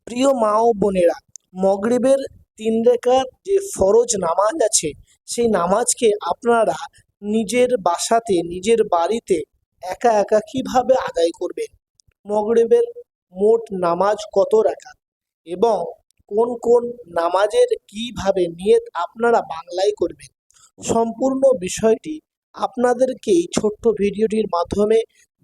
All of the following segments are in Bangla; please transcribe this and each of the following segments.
প্রিয় মা ও বোনেরা, মাগরিবের 3 রাকাত যে ফরজ নামাজ আছে, সেই নামাজকে আপনারা নিজের বাসাতে, নিজের বাড়িতে একা একা কিভাবে আদায় করবেন, মাগরিবের মোট নামাজ কত রাকাত এবং কোন কোন নামাজের কিভাবে নিয়ত আপনারা বাংলায় করবেন, সম্পূর্ণ বিষয়টি আপনাদেরকে এই ছোট্ট ভিডিওটির মাধ্যমে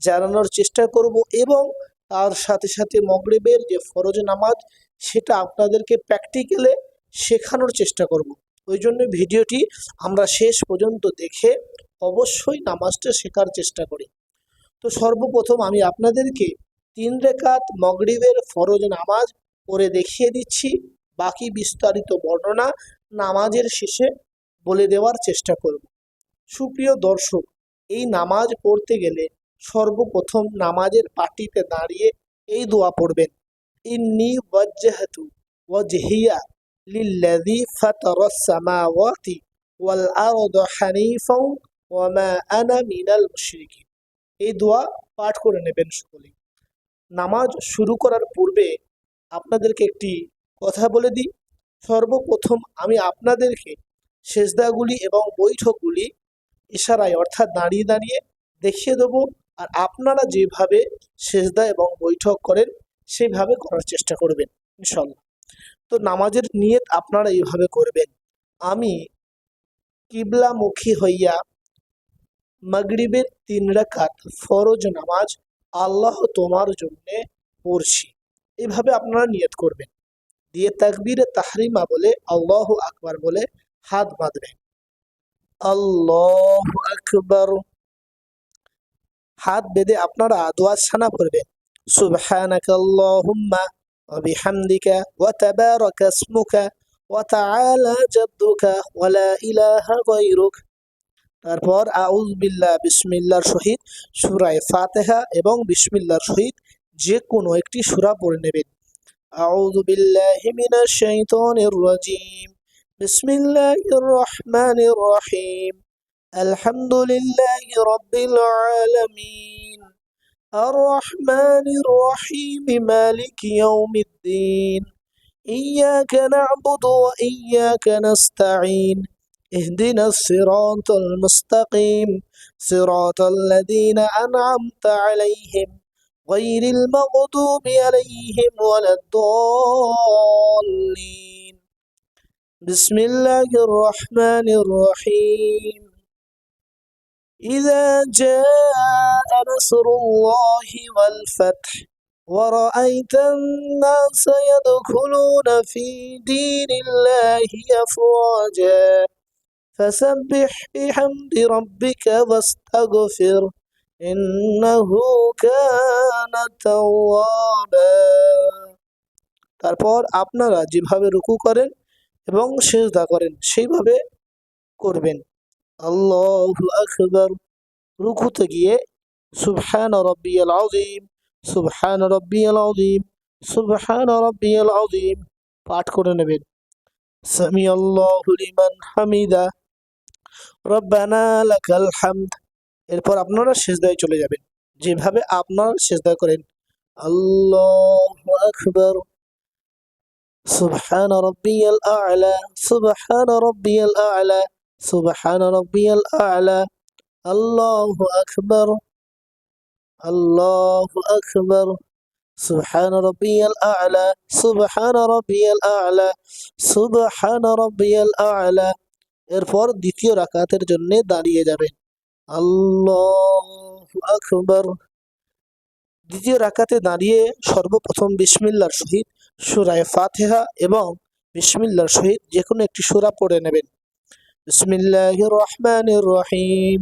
জানানোর চেষ্টা করব এবং তার সাথে সাথে মাগরিবের যে ফরজ নামাজ সেটা আপনাদেরকে প্র্যাকটিক্যালে শেখানোর চেষ্টা করব। ওই জন্য ভিডিওটি আমরা শেষ পর্যন্ত দেখে অবশ্যই নামাজটা শেখার চেষ্টা করি। তো সর্বপ্রথম আমি আপনাদেরকে 3 রাকাত মাগরিবের ফরজ নামাজ পড়ে দেখিয়ে দিচ্ছি, বাকি বিস্তারিত বর্ণনা নামাজের শেষে বলে দেওয়ার চেষ্টা করব। সুপ্রিয় দর্শক, এই নামাজ পড়তে গেলে সর্বপ্রথম নামাজের পাটিতে দাঁড়িয়ে এই দোয়া পড়বেন, ইন্নী ওয়াজ্জাহতু ওয়াজহিয়া লিল্লাযী ফাতারাস সামাওয়াতি ওয়াল আরদা হানিফাও ওয়া মা আনা মিনাল মুশরিকিন। এই দোয়া পাঠ করে নেবেন সকলেই। নামাজ শুরু করার পূর্বে আপনাদেরকে একটি কথা বলে দিই। সর্বপ্রথম আমি আপনাদেরকে সেজদাগুলি এবং বৈঠকগুলি ইশারায় অর্থাৎ দাঁড়িয়ে দাঁড়িয়ে দেখিয়ে দেবো, আর আপনারা যেভাবে সেজদা এবং বৈঠক করেন সেইভাবে করার চেষ্টা করবেন ইনশাল্লাহ। তো নামাজের নিয়ত আপনারা এইভাবে করবেন, আমি কিবলামুখী হইয়া মাগরিবের 3 রাকাত ফরজ নামাজ আল্লাহ তোমার জন্যে পড়ছি, এইভাবে আপনারা নিয়ত করবেন। দিয়ে তাকবীরে তাহরিমা বলে আল্লাহু আকবার বলে হাত বাঁধবেন, আল্লাহু আকবার। হাত বেঁধে আপনারা দোয়া ছানা পড়বেন, সুবহানাকাল্লাহুম্মা ওয়া বিহামদিকা ওয়া তাবারাকা ইসমুকা ওয়া তাআলা জাদ্দুকা ওয়া লা ইলাহা গায়রুক। তারপর আউযু বিল্লাহ বিসমিল্লাহর সহিত সূরা ফাতিহা এবং বিসমিল্লাহর সহিত যে কোনো একটি সূরা পড়ে নেবেন। আউযু বিল্লাহি মিনাশ শাইতানির রাজীম, বিসমিল্লাহির রহমানির রহিম, আলহামদুলিল্লাহি রাব্বিল আলামিন, আর রহমানির রহিম, মালিকি ইয়াউমিদ্দিন, ইয়্যাকা না'বুদু ওয়া ইয়্যাকা নাস্তাঈন, اهدنا الصراط المستقيم صراط الذين أنعمت عليهم غير المغضوب عليهم ولا الضالين. بسم الله الرحمن الرحيم. إذا جاء نصر الله والفتح ورأيت الناس يدخلون في دين الله أفواجا فسبح بحمد ربك واستغفر إنه كان توابا। তারপর আপনারা যেভাবে রুকু করেন এবং সিজদা করেন সেইভাবে করবেন। আল্লাহু আকবার। রুকুতে গিয়ে সুবহান রাব্বিয়াল আযীম, সুবহান রাব্বিয়াল আযীম, সুবহান রাব্বিয়াল আযীম পাঠ করে নেবেন। সামি আল্লাহু লিমান হামিদা, রব্বানা লাকাল হামদ। এরপর আপনারা সিজদায় চলে যাবেন, যেভাবে আপনারা সিজদা করেন। আল্লাহু আকবার, সুবহান রাব্বিয়াল আ'লা, সুবহান রাব্বিয়াল আ'লা, সুবহান রাব্বিয়াল আ'লা, আল্লাহু আকবার, আল্লাহু আকবার, সুবহান রাব্বিয়াল আ'লা, সুবহান রাব্বিয়াল আ'লা, সুবহান রাব্বিয়াল আ'লা। এরপর দ্বিতীয় রাকাতের জন্য দাঁড়িয়ে যাবেন, আল্লাহু আকবার। দ্বিতীয় রাকাতে দাঁড়িয়ে সর্বপ্রথম বিসমিল্লাহর সহিত সূরা ফাতিহা এবং বিসমিল্লাহর সহিত যে কোনো একটি সূরা পড়ে নেবেন। বিসমিল্লাহির রহমানির রহিম,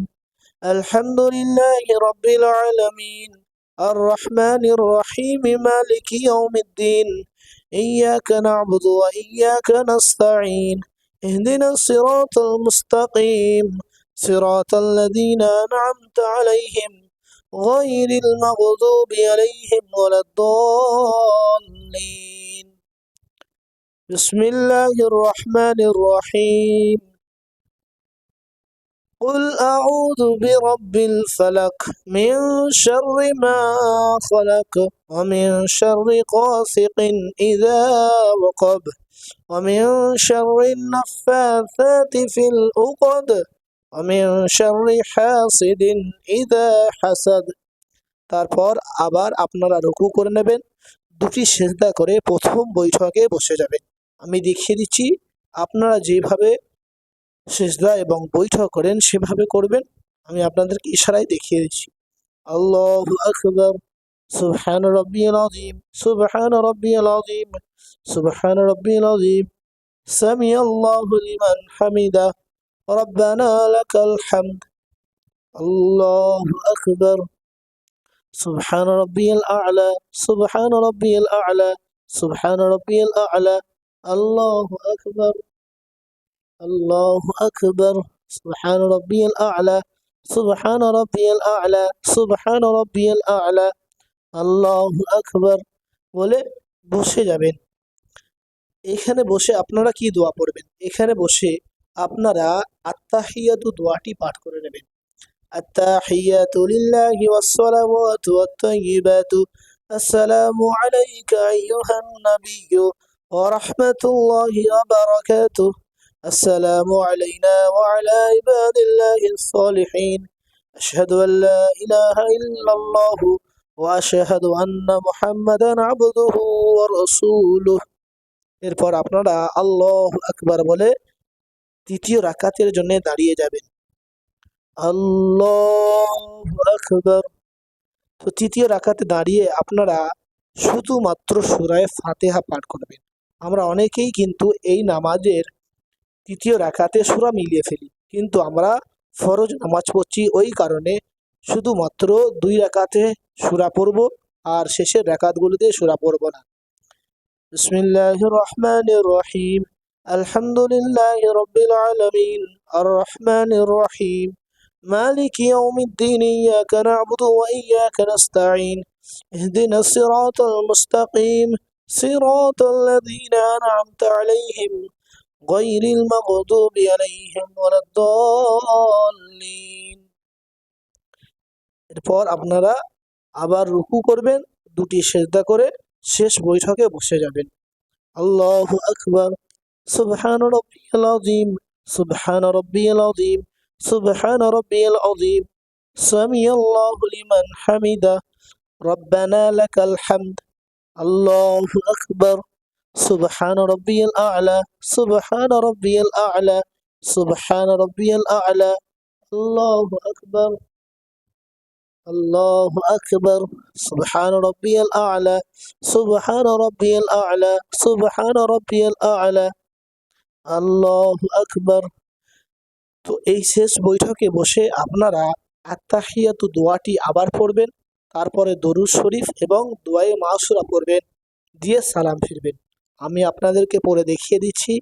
আলহামদুলিল্লাহি রাব্বিল আলামিন, আর রহমানির রহিম, মালিকি ইয়াউমিদ্দিন, ইয়্যাকা না'বুদু ওয়া ইয়্যাকা নাস্তাঈন, ইহদিনাস সিরাতাল মুস্তাকিম সিরাতাল লাযীনা আন'আমতা আলাইহিম غير المغضوب عليهم ولا الضالين. بسم الله الرحمن الرحيم. قل أعوذ برب الفلق من شر ما خلق ومن شر غاسق إذا وقب ومن شر النفاثات في العقد ومن شر حاسد إذا حسد। তারপর আবার আপনারা রুকু করে নেবেন, দুটি সিজদা করে প্রথম বৈঠকে বসে যাবেন। আমি দেখিয়ে দিচ্ছি, আপনারা যেভাবে সিজদা এবং বৈঠক করেন সেভাবে করবেন। আমি আপনাদেরকে ইশারায় দেখিয়ে দিচ্ছি। আল্লাহু আকবার, সুবহান রাব্বিয়াল আযীম, সুবহান রাব্বিয়াল আযীম, সুবহান রাব্বিয়াল আযীম, সামিআল্লাহু লিমান হামিদা, রব্বানা লাকাল হামদ, আল্লাহু আকবার, সুবহান রাব্বিয়াল আ'লা, সুবহান রাব্বিয়াল আ'লা, সুবহান রাব্বিয়াল আ'লা, আল্লাহু আকবার, আল্লাহু আকবার, সুবহান রাব্বিয়াল আ'লা, সুবহান রাব্বিয়াল আ'লা, সুবহান রাব্বিয়াল আ'লা, আল্লাহু আকবার বলে বসে যাবেন। এখানে বসে আপনারা কি দোয়া পড়বেন? এখানে বসে আপনারা আত্তাহিয়াতু দোয়াটি পাঠ করে নেবেন। আত্তাহিয়াতু লিল্লাহি ওয়াসসালাওয়াতু ওয়াত-তাইয়্যিবাতু আসসালামু আলাইকা আইয়ুহান নাবিয়্যু ওয়া রাহমাতুল্লাহি ওয়া বারাকাতুহু আসসালামু আলাইনা ওয়া আলা ইবাদিল্লাহিস সালিহিন আশহাদু আল লা ইলাহা ইল্লাল্লাহু ওয়া আশহাদু আন্না মুহাম্মাদান আবদুহু ওয়া রাসূলুহু। এরপর আপনারা আল্লাহু আকবার বলে তৃতীয় রাকাতের জন্য দাঁড়িয়ে যাবেন। আল্লাহু আকবার। তো তৃতীয় রাকাতে দাঁড়িয়ে আপনারা শুধুমাত্র সূরা ফাতিহা পাঠ করবেন। আমরা অনেকেই কিন্তু এই নামাজের তৃতীয় রাকাতে সূরা মিলিয়ে ফেলি, কিন্তু আমরা ফরজ নামাজ পড়ছি, ওই কারণে শুধুমাত্র 2 রাকাতে সূরা পড়ব আর শেষের রাকাতগুলোতে সূরা পড়ব না। বিসমিল্লাহির রহমানির রহিম, আলহামদুলিল্লাহি রাব্বিল আলামিন, আর রহমানির রহিম, মালিকি ইয়াউমিদ্দিন, ইয়াকা না'বুদু ওয়া ইয়াকা নাস্তাঈন, ইহদিনাস সিরাতাল মুস্তাকিম, সিরাতাল লাযীনা আন'আমতা আলাইহিম গায়রিল মাগদুবি আলাইহিম ওয়ালাদ-দাল্লিন। এরপর আপনারা আবার রুকু করবেন, দুটি সিজদা করে শেষ বৈঠকে বসে যাবেন। আল্লাহু আকবার, সুবহান রাব্বিয়াল আযীম, সুবহান রাব্বিয়াল আযীম, সুবহান রাব্বিয়াল আযীম, সামিআল্লাহু লিমান হামিদা, রব্বানা লাকাল হামদ, আল্লাহু আকবার, সুবহান রাব্বিয়াল আ'লা, সুবহান রাব্বিয়াল আ'লা, সুবহান রাব্বিয়াল আ'লা, আল্লাহু আকবার, আল্লাহু আকবার, সুবহান রাব্বিয়াল আ'লা, সুবহান রাব্বিয়াল আ'লা, সুবহান রাব্বিয়াল আ'লা, আল্লাহু আকবার। তো এই শেষ বৈঠকে বসে আপনারা আত্তাহিয়াতু দোয়াটি আবার পড়বেন, তারপরে দরুদ শরীফ এবং দোয়ায়ে মাসুরা পড়বেন, দিয়ে সালাম ফিরবেন। আমি আপনাদেরকে পড়ে দেখিয়ে দিচ্ছি,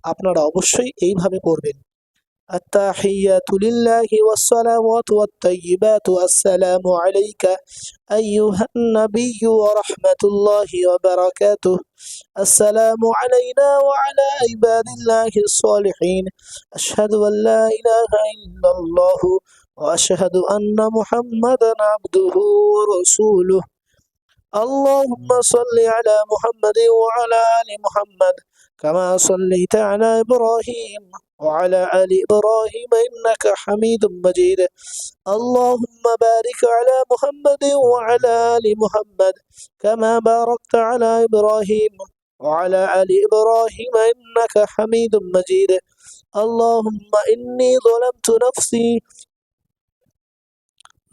আপনারা অবশ্যই এইভাবে পড়বেন। التحيات لله والصلوات والطيبات السلام عليك أيها النبي ورحمة الله وبركاته السلام علينا وعلى عباد الله الصالحين أشهد أن لا إله إلا الله وأشهد أن محمدا عبده ورسوله اللهم صل على محمد وعلى آل محمد كما صليت على إبراهيم وعلى آل إبراهيم إنك حميد مجيد اللهم بارك على محمد وعلى آل محمد كما باركت على إبراهيم وعلى آل إبراهيم إنك حميد مجيد اللهم إني ظلمت نفسي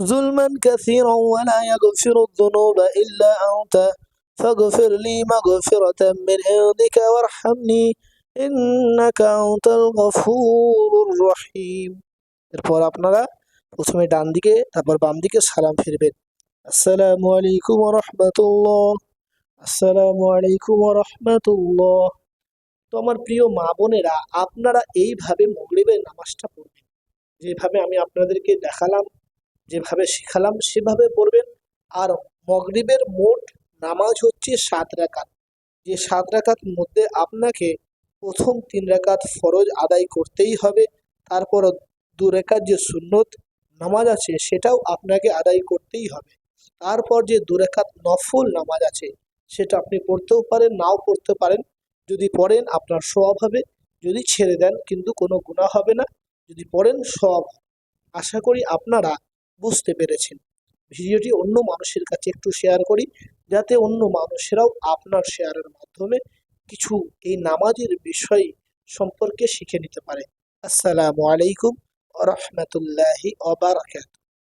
ظلما كثيرا ولا يغفر الذنوب إلا أنت فاغفر لي مغفرة من عندك وارحمني إنك أنت الغفور الرحيم। এরপর আপনারা প্রথমে ডান দিকে তারপর বাম দিকে সালাম ফিরবেন। আসসালামু আলাইকুম ওয়া রাহমাতুল্লাহ, আসসালামু আলাইকুম ওয়া রাহমাতুল্লাহ। তো আমার প্রিয় মা বোনেরা, আপনারা এইভাবে মাগরিবের নামাজটা পড়বেন, যেভাবে আমি আপনাদেরকে দেখালাম, যেভাবে শিখালাম সেভাবে পড়বেন। আর মাগরিবের মোট নামাজ হচ্ছে 7 রাকাত। যে 7 রাকাত মধ্যে আপনাকে প্রথম 3 রাকাত ফরজ আদায় করতেই হবে, তারপর রাকাত যে সুন্নত নামাজ আছে সেটাও আপনাকে আদায় করতেই হবে। তারপর যে 2 রাকাত নফল নামাজ আছে সেটা আপনি পড়তেও পারেন, নাও পড়তে পারেন। যদি পড়েন আপনার সওয়াব হবে, যদি ছেড়ে দেন কিন্তু কোনো গুনাহ হবে না, যদি পড়েন সওয়াব হবে। আশা করি আপনারা বুঝতে পেরেছেন। ভিডিওটি অন্য মানুষের কাছে একটু শেয়ার করি, যাতে অন্য মানুষেরাও আপনার শেয়ারের মাধ্যমে কিছু এই নামাজের বিষয় সম্পর্কে শিখে নিতে পারে। আসসালামু আলাইকুম ওয়া রাহমাতুল্লাহি ওয়া বারাকাতুহু।